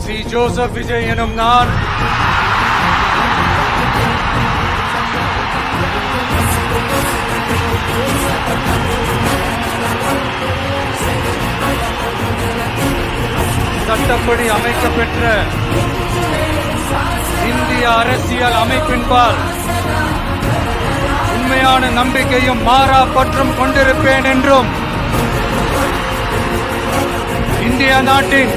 C Joseph Vijay எனும் நான் சட்டப்படி அமைக்கப்பெற்ற இந்திய அரசியல் அமைப்பின்பால் உண்மையான நம்பிக்கையும் மாறா பற்றும் கொண்டிருப்பேன் என்றும் இந்திய நாட்டின்